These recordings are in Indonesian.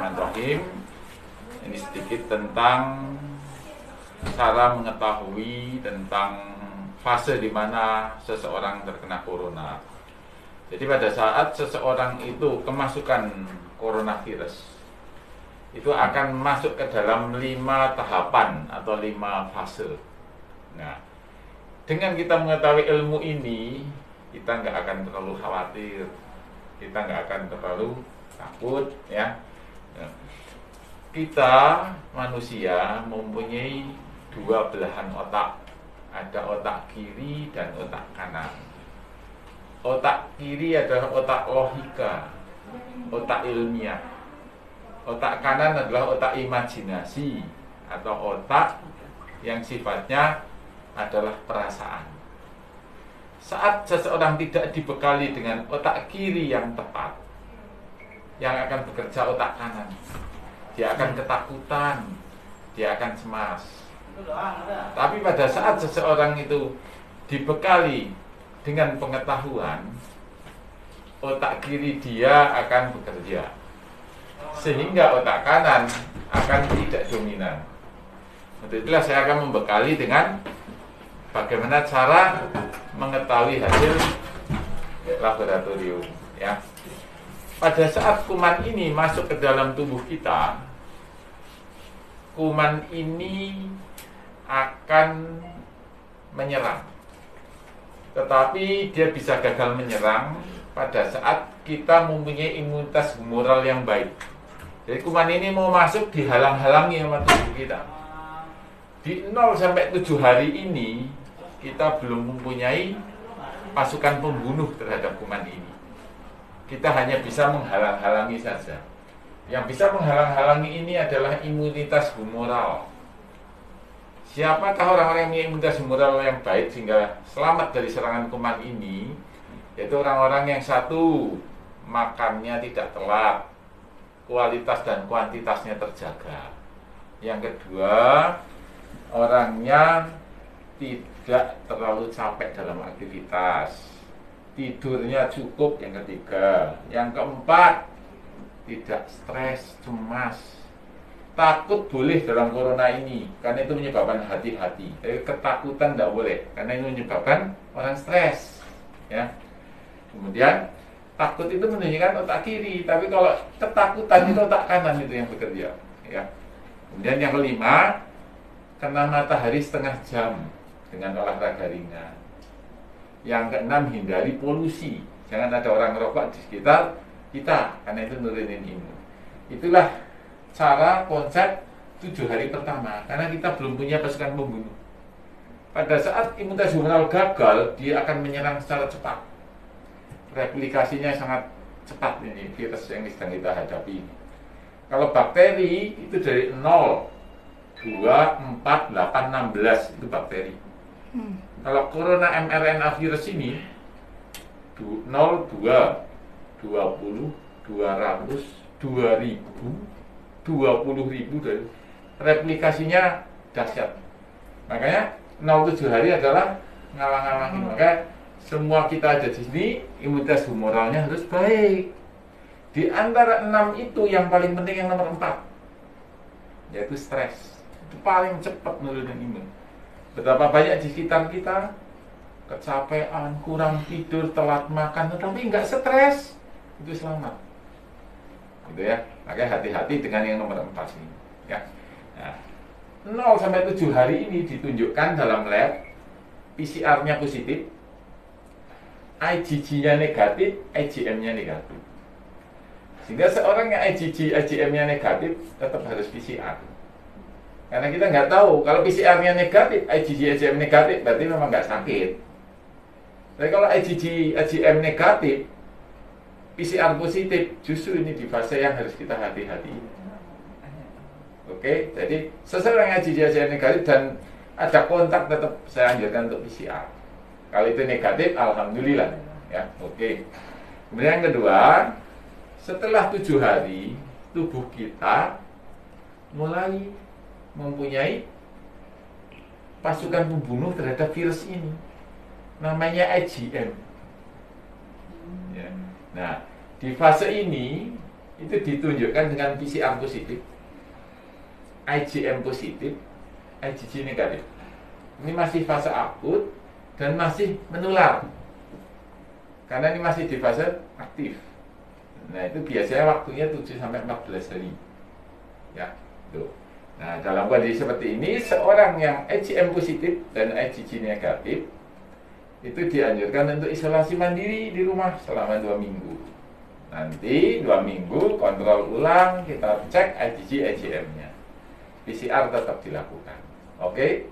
Bismillahirrahmanirrahim. Ini sedikit tentang cara mengetahui tentang fase di mana seseorang terkena corona. Jadi pada saat seseorang itu kemasukan coronavirus, itu akan masuk ke dalam 5 tahapan atau 5 fase. Nah, dengan kita mengetahui ilmu ini, kita nggak akan terlalu khawatir, kita nggak akan terlalu takut, ya. Kita manusia mempunyai 2 belahan otak, ada otak kiri dan otak kanan. Otak kiri adalah otak logika, otak ilmiah. Otak kanan adalah otak imajinasi atau otak yang sifatnya adalah perasaan. Saat seseorang tidak dibekali dengan otak kiri yang tepat, yang akan bekerja otak kanan, dia akan ketakutan, dia akan cemas. Tapi pada saat seseorang itu dibekali dengan pengetahuan, otak kiri dia akan bekerja, sehingga otak kanan akan tidak dominan. Untuk itulah saya akan membekali dengan bagaimana cara mengetahui hasil laboratorium, ya. Pada saat kuman ini masuk ke dalam tubuh kita, kuman ini akan menyerang. Tetapi dia bisa gagal menyerang pada saat kita mempunyai imunitas humoral yang baik. Jadi kuman ini mau masuk dihalang-halangi sama tubuh kita. Di 0 sampai 7 hari ini kita belum mempunyai pasukan pembunuh terhadap kuman ini. Kita hanya bisa menghalang-halangi saja. Yang bisa menghalang-halangi ini adalah imunitas humoral. Siapakah orang-orang yang punya imunitas humoral yang baik sehingga selamat dari serangan kuman ini? Yaitu orang-orang yang satu, makannya tidak telat, kualitas dan kuantitasnya terjaga. Yang kedua, orangnya tidak terlalu capek dalam aktivitas, tidurnya cukup. Yang ketiga, yang keempat, tidak stres, cemas. Takut boleh dalam corona ini, karena itu menyebabkan hati-hati. Tapi ketakutan tidak boleh, karena itu menyebabkan orang stres, ya. Kemudian takut itu menunjukkan otak kiri, tapi kalau ketakutan itu otak kanan itu yang bekerja, ya. Kemudian yang kelima, kena matahari setengah jam dengan olahraga ringan. Yang keenam, hindari polusi. Jangan ada orang merokok di sekitar kita, karena itu nurunin imun. Itulah cara konsep 7 hari pertama, karena kita belum punya pasukan pembunuh. Pada saat imunitas humoral gagal, dia akan menyerang secara cepat. Replikasinya sangat cepat ini virus yang sedang kita hadapi. Kalau bakteri itu dari 0, 2, 4, 8, 16 itu bakteri. Kalau corona mRNA virus ini 0, 2, 20, 200, 2000, 20.000 dari replikasinya dahsyat. Makanya 0-7 hari adalah ngalang-ngalangin. Maka semua kita ada di sini, imunitas humoralnya harus baik. Di antara 6 itu yang paling penting yang nomor 4, yaitu stres. Itu paling cepat nurunin imun. Betapa banyak di sekitar kita kecapean, kurang tidur, telat makan, tetapi nggak stres, itu selamat. Gitu ya. Makanya hati-hati dengan yang nomor 4 ini, ya. Nah, 0 sampai 7 hari ini ditunjukkan dalam lab, PCR-nya positif, IgG-nya negatif, IgM-nya negatif. Sehingga seorang yang IgG, IgM-nya negatif tetap harus PCR. Karena kita nggak tahu, kalau PCR-nya negatif, IgG, IgM negatif, berarti memang nggak sakit. Tapi kalau IgG, IgM negatif, PCR positif, justru ini di fase yang harus kita hati-hati. Oke, jadi seseorang yang IgG, IgM negatif dan ada kontak, tetap saya anjurkan untuk PCR. Kalau itu negatif, alhamdulillah, ya. Oke. Kemudian yang kedua, setelah 7 hari, tubuh kita mulai mempunyai pasukan pembunuh terhadap virus ini, namanya IgM. Ya. Nah, di fase ini itu ditunjukkan dengan PCR positif, IgM positif, IgG negatif. Ini masih fase akut dan masih menular, karena ini masih di fase aktif. Nah, itu biasanya waktunya 7 sampai 14 hari. Ya, tuh. Nah, dalam kondisi seperti ini, seorang yang IgM positif dan IgG negatif itu dianjurkan untuk isolasi mandiri di rumah selama 2 minggu. Nanti 2 minggu kontrol ulang, kita cek IgG IgM-nya. PCR tetap dilakukan. Oke?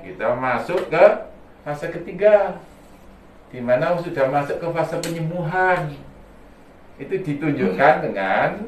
Kita masuk ke fase ketiga, di mana sudah masuk ke fase penyembuhan. Itu ditunjukkan dengan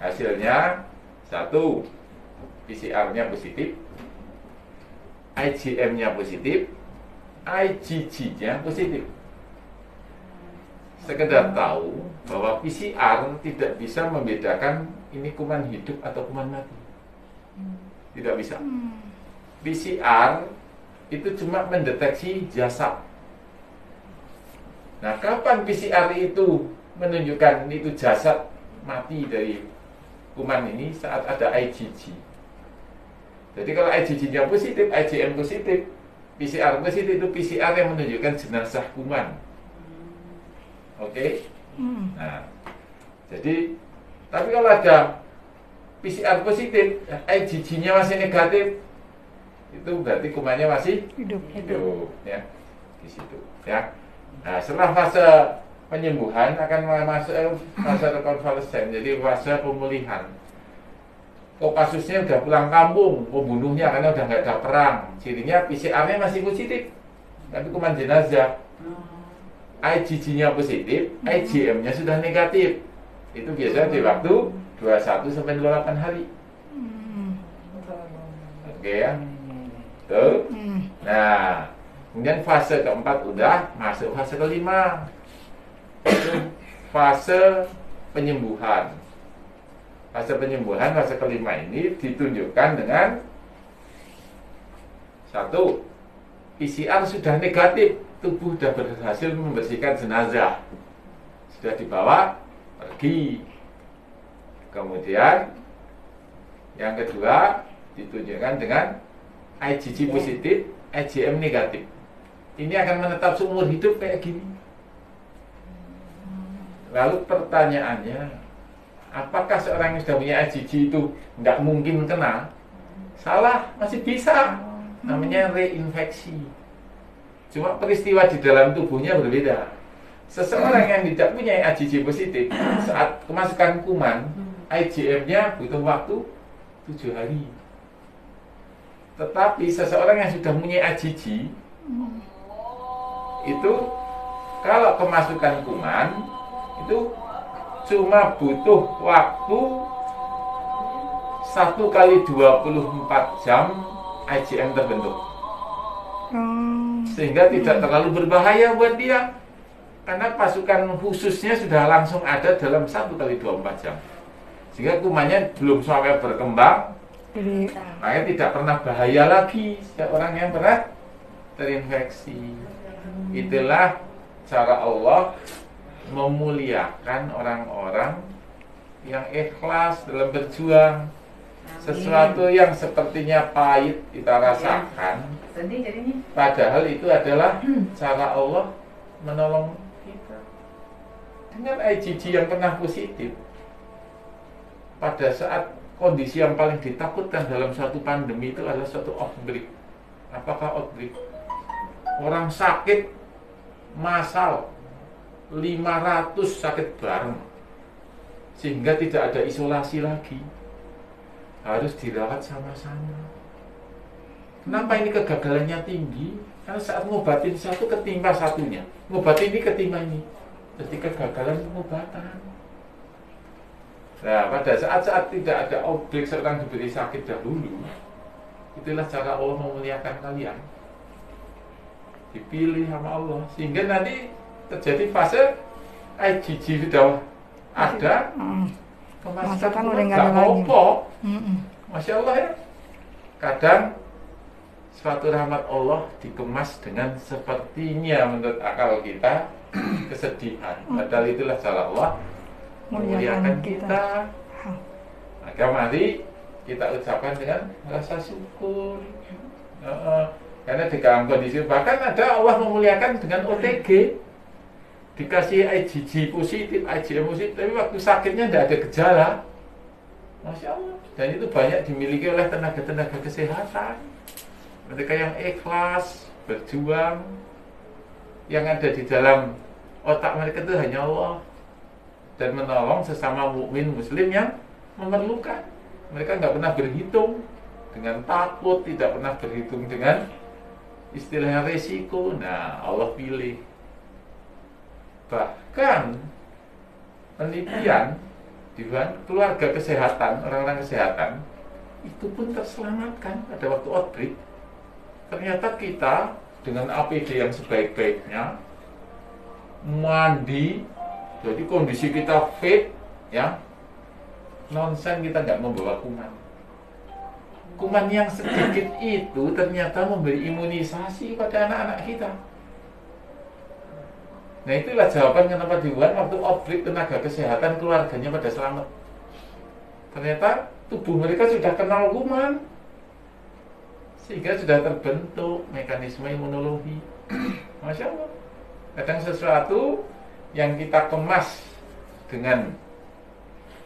hasilnya 1, PCR-nya positif, IgM-nya positif, IgG-nya positif. Sekedar tahu bahwa PCR tidak bisa membedakan ini kuman hidup atau kuman mati. Tidak bisa. PCR itu cuma mendeteksi jasad. Nah, kapan PCR itu menunjukkan itu jasad mati dari kuman ini? Saat ada IgG. Jadi kalau IgG-nya positif, IgM positif, PCR positif, itu PCR yang menunjukkan jenazah kuman. Oke? Nah, jadi tapi kalau ada PCR positif, IgG-nya masih negatif, itu berarti kumannya masih hidup ya, di situ ya. Nah, setelah fase penyembuhan akan masuk fase rekonvalesen, jadi fase pemulihan. Kok kasusnya udah pulang kampung, pembunuhnya karena udah nggak ada perang, cirinya PCR-nya masih positif, tapi kuman jenazah. IgG-nya positif, IgM-nya sudah negatif. Itu biasanya di waktu 21 sampai 28 hari. Oke ya. Tuh. Nah, kemudian fase keempat udah masuk fase kelima. Itu fase penyembuhan. Fase penyembuhan, fase kelima ini ditunjukkan dengan 1, PCR sudah negatif, tubuh sudah berhasil membersihkan jenazah, sudah dibawa pergi. Kemudian yang kedua ditunjukkan dengan IgG positif, IgM negatif. Ini akan menetap seumur hidup kayak gini. Lalu pertanyaannya, apakah seorang yang sudah punya IgG itu tidak mungkin kena? Salah, masih bisa. Namanya reinfeksi. Cuma peristiwa di dalam tubuhnya berbeda. Seseorang yang tidak punya IgG positif, saat kemasukan kuman, IgM-nya butuh waktu 7 hari. Tetapi seseorang yang sudah punya IgG, itu kalau kemasukan kuman, itu cuma butuh waktu 1 kali 24 jam IgM terbentuk. Sehingga tidak terlalu berbahaya buat dia, karena pasukan khususnya sudah langsung ada dalam 1 kali 24 jam. Sehingga kumannya belum sampai berkembang, makanya tidak pernah bahaya lagi setiap orang yang pernah terinfeksi. Itulah cara Allah memuliakan orang-orang yang ikhlas dalam berjuang. Sesuatu yang sepertinya pahit kita rasakan, padahal itu adalah cara Allah menolong kita. Dengan IgG yang pernah positif, pada saat kondisi yang paling ditakutkan dalam suatu pandemi itu adalah suatu outbreak. Apakah outbreak? Orang sakit massal 500 sakit bareng, sehingga tidak ada isolasi lagi, harus dirawat sama-sama. Kenapa ini kegagalannya tinggi? Karena saat ngobatin satu ketimpa satunya, ngobatin ini ketimpa ini, jadi kegagalan pengobatan. Nah, pada saat-saat tidak ada outbreak, seorang diberi sakit dahulu, itulah cara Allah memuliakan kalian. Dipilih sama Allah, sehingga nanti terjadi fase IgG sudah ada, kemasukan udah nggak apa-apa. Masya Allah ya. Kadang suatu rahmat Allah dikemas dengan sepertinya menurut akal kita kesedihan. Padahal itulah cara Allah memuliakan kita. Maka mari kita ucapkan dengan rasa syukur. Karena di dalam kondisi bahkan ada Allah memuliakan dengan OTG, dikasih IgG positif, IgM positif, tapi waktu sakitnya tidak ada gejala. Masya Allah. Dan itu banyak dimiliki oleh tenaga-tenaga kesehatan. Mereka yang ikhlas, berjuang, yang ada di dalam otak mereka itu hanya Allah, dan menolong sesama mukmin muslim yang memerlukan. Mereka nggak pernah berhitung dengan takut, tidak pernah berhitung dengan istilahnya resiko. Nah, Allah pilih. Bahkan penelitian di keluarga kesehatan, orang-orang kesehatan itu pun terselamatkan pada waktu outbreak. Ternyata kita dengan APD yang sebaik-baiknya, mandi, jadi kondisi kita fit, ya, nonsen kita nggak membawa kuman. Kuman yang sedikit itu ternyata memberi imunisasi pada anak-anak kita. Nah, itulah jawaban kenapa di Wuhan waktu outbreak tenaga kesehatan keluarganya pada selamat. Ternyata tubuh mereka sudah kenal kuman, sehingga sudah terbentuk mekanisme imunologi. Masya Allah. Kadang sesuatu yang kita kemas dengan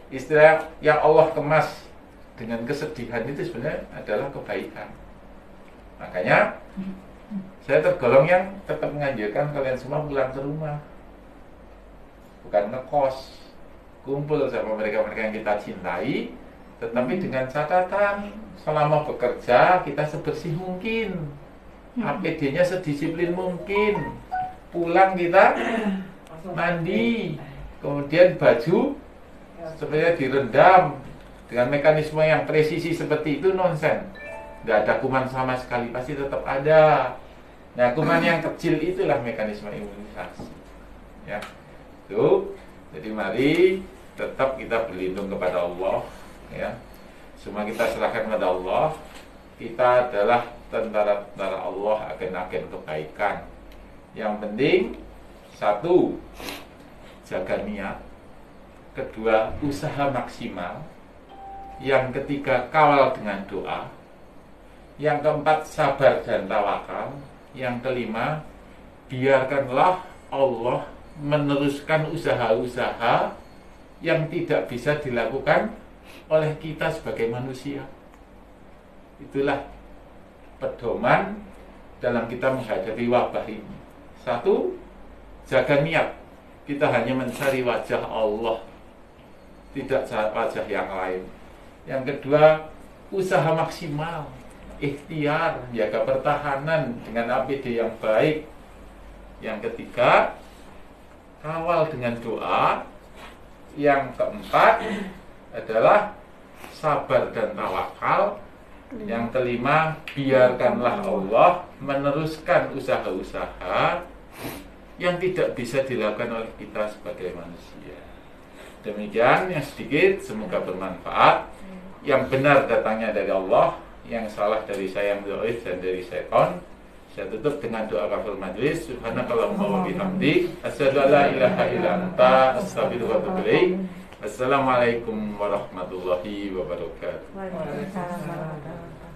istilah yang Allah kemas dengan kesedihan itu sebenarnya adalah kebaikan. Makanya saya tergolong yang tetap menganjurkan kalian semua pulang ke rumah, bukan ngekos, kumpul sama mereka-mereka yang kita cintai, tetapi dengan catatan selama bekerja kita sebersih mungkin, APD-nya sedisiplin mungkin, pulang kita mandi, kemudian baju sebenarnya direndam dengan mekanisme yang presisi seperti itu nonsen. Nggak ada kuman sama sekali, pasti tetap ada. Nah, kuman yang kecil itulah mekanisme imunisasi. Ya, itu. Jadi mari tetap kita berlindung kepada Allah. Ya, semua kita serahkan kepada Allah. Kita adalah tentara-tentara Allah, agen-agen kebaikan. Yang penting satu, jaga niat. Kedua, usaha maksimal. Yang ketiga, kawal dengan doa. Yang keempat, sabar dan tawakal. Yang kelima, biarkanlah Allah meneruskan usaha-usaha yang tidak bisa dilakukan oleh kita sebagai manusia. Itulah pedoman dalam kita menghadapi wabah ini. Satu, jaga niat. Kita hanya mencari wajah Allah, tidak wajah yang lain. Yang kedua, usaha maksimal, ikhtiar, jaga pertahanan dengan APD yang baik. Yang ketiga, kawal dengan doa. Yang keempat adalah sabar dan tawakal. Yang kelima, biarkanlah Allah meneruskan usaha-usaha yang tidak bisa dilakukan oleh kita sebagai manusia. Demikian yang sedikit, semoga bermanfaat. Yang benar datangnya dari Allah, yang salah dari saya yang dhaif dan dari syaitan. Saya tutup dengan doa kafaratul majlis. Subhanakallahumma wa bihamdik, asyhadu an la ilaha illa anta, astaghfiruka wa atubu ilaik. Assalamualaikum warahmatullahi wabarakatuh. Waalaikumsalam.